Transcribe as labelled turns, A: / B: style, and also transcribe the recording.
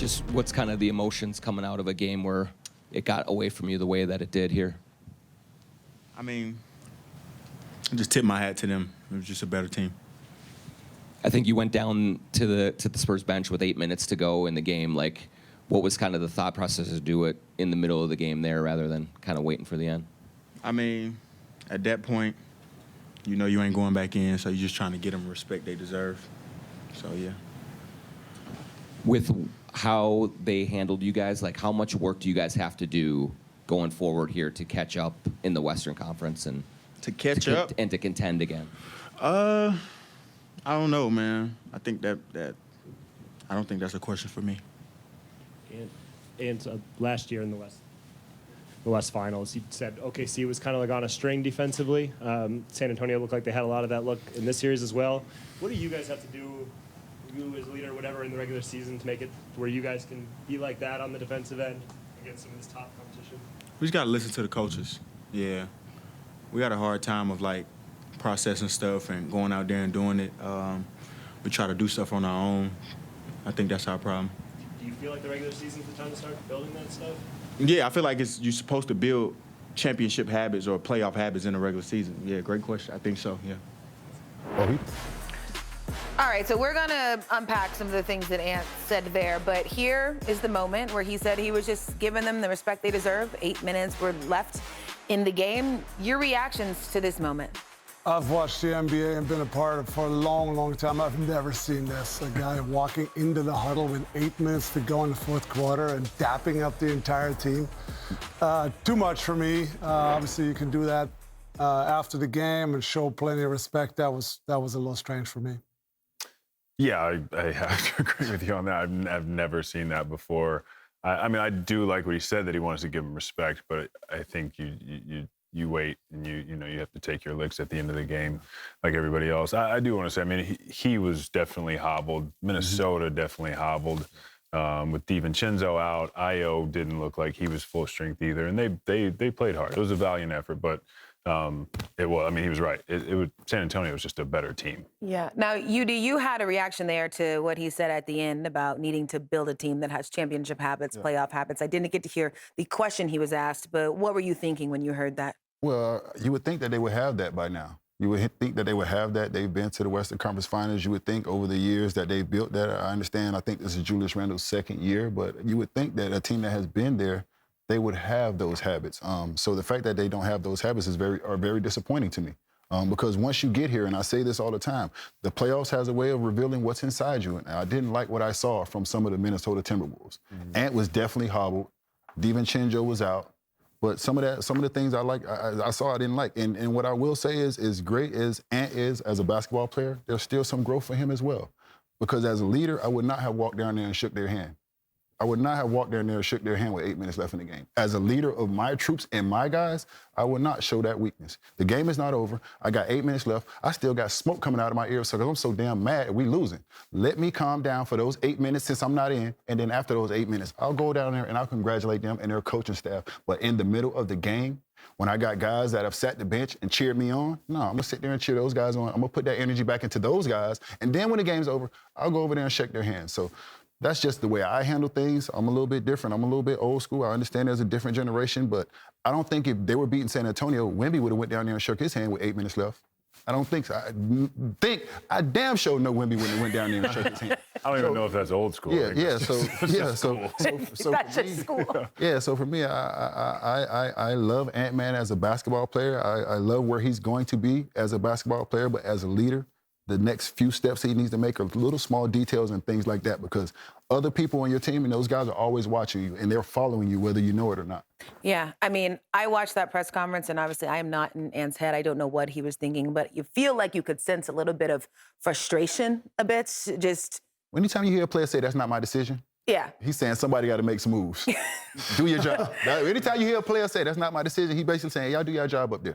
A: Just what's kind of the emotions coming out of a game where it got away from you the way that it did here?
B: I mean, I just tip my hat to them. It was just a better team.
A: I think you went down to the Spurs bench with 8 minutes to go in the game. Like, what was kind of the thought process to do it in the middle of the game there rather than kind of waiting for the end?
B: I mean, at that point, you know you ain't going back in, so you're just trying to get them the respect they deserve. So, yeah.
A: With how they handled you guys, like how much work do you guys have to do going forward here to catch up in the Western Conference and
B: to catch up
A: and to contend again?
B: I don't know, man. I think that I don't think that's a question for me.
C: And last year in the West Finals, you said OKC was kind of like on a string defensively. San Antonio looked like they had a lot of that look in this series as well. What do you guys have to do, you as leader, whatever, in the regular season to make it where you guys can be like that on the defensive end against some of this top competition?
B: We just got to listen to the coaches. Yeah. We got a hard time of, like, processing stuff and going out there and doing it. We try to do stuff on our own. I think that's our problem.
C: Do you feel like the regular season's the time to start building that stuff?
B: Yeah, I feel like you're supposed to build championship habits or playoff habits in the regular season. Yeah, great question. I think so, yeah.
D: All right, so we're going to unpack some of the things that Ant said there, but here is the moment where he said he was just giving them the respect they deserve. 8 minutes were left in the game. Your reactions to this moment?
E: I've watched the NBA and been a part of it for a long, long time. I've never seen this. A guy walking into the huddle with 8 minutes to go in the fourth quarter and dapping up the entire team. Too much for me. Obviously, you can do that after the game and show plenty of respect. That was a little strange for me.
F: Yeah, I have to agree with you on that. I've never seen that before. I mean, I do like what he said, that he wants to give him respect, but I think you wait and you have to take your licks at the end of the game like everybody else. I do want to say, I mean, he was definitely hobbled. Minnesota definitely hobbled. With DiVincenzo out, Io didn't look like he was full strength either, and they played hard. It was a valiant effort, but it was. I mean, he was right. San Antonio was just a better team.
D: Yeah. Now, you had a reaction there to what he said at the end about needing to build a team that has championship habits, playoff habits. I didn't get to hear the question he was asked, but what were you thinking when you heard that?
G: Well, you would think that they would have that by now. You would think that they would have that. They've been to the Western Conference Finals. You would think over the years that they've built that. I understand. I think this is Julius Randle's second year, but you would think that a team that has been there, they would have those habits. So the fact that they don't have those habits is very disappointing to me. Because once you get here, and I say this all the time, the playoffs has a way of revealing what's inside you. And I didn't like what I saw from some of the Minnesota Timberwolves. Ant was definitely hobbled. DiVincenzo was out. But some of the things I saw I didn't like. And what I will say is great as Ant is as a basketball player, there's still some growth for him as well. Because as a leader, I would not have walked down there and shook their hand. I would not have walked down there and shook their hand with 8 minutes left in the game. As a leader of my troops and my guys, I would not show that weakness. The game is not over. I got 8 minutes left. I still got smoke coming out of my ears because I'm so damn mad we losing. Let me calm down for those 8 minutes since I'm not in, and then after those 8 minutes, I'll go down there and I'll congratulate them and their coaching staff. But in the middle of the game, when I got guys that have sat the bench and cheered me on, no, I'm going to sit there and cheer those guys on. I'm going to put that energy back into those guys, and then when the game's over, I'll go over there and shake their hands. So that's just the way I handle things. I'm a little bit different. I'm a little bit old school. I understand there's a different generation, but I don't think if they were beating San Antonio, Wemby would have went down there and shook his hand with 8 minutes left. I don't think so. I damn sure know Wemby wouldn't have went down there and shook his hand.
F: I don't even know if that's old school.
G: So for me, I love Ant-Man as a basketball player. I love where he's going to be as a basketball player, but as a leader, the next few steps he needs to make are little small details and things like that, because other people on your team and those guys are always watching you and they're following you whether you know it or not.
D: Yeah, I mean, I watched that press conference and obviously I am not in Ant's head. I don't know what he was thinking, but you feel like you could sense a little bit of frustration a bit, just...
G: Anytime you hear a player say, that's not my decision,
D: yeah,
G: he's saying somebody got to make some moves. Do your job. Anytime you hear a player say, that's not my decision, he basically saying, y'all do your job up there.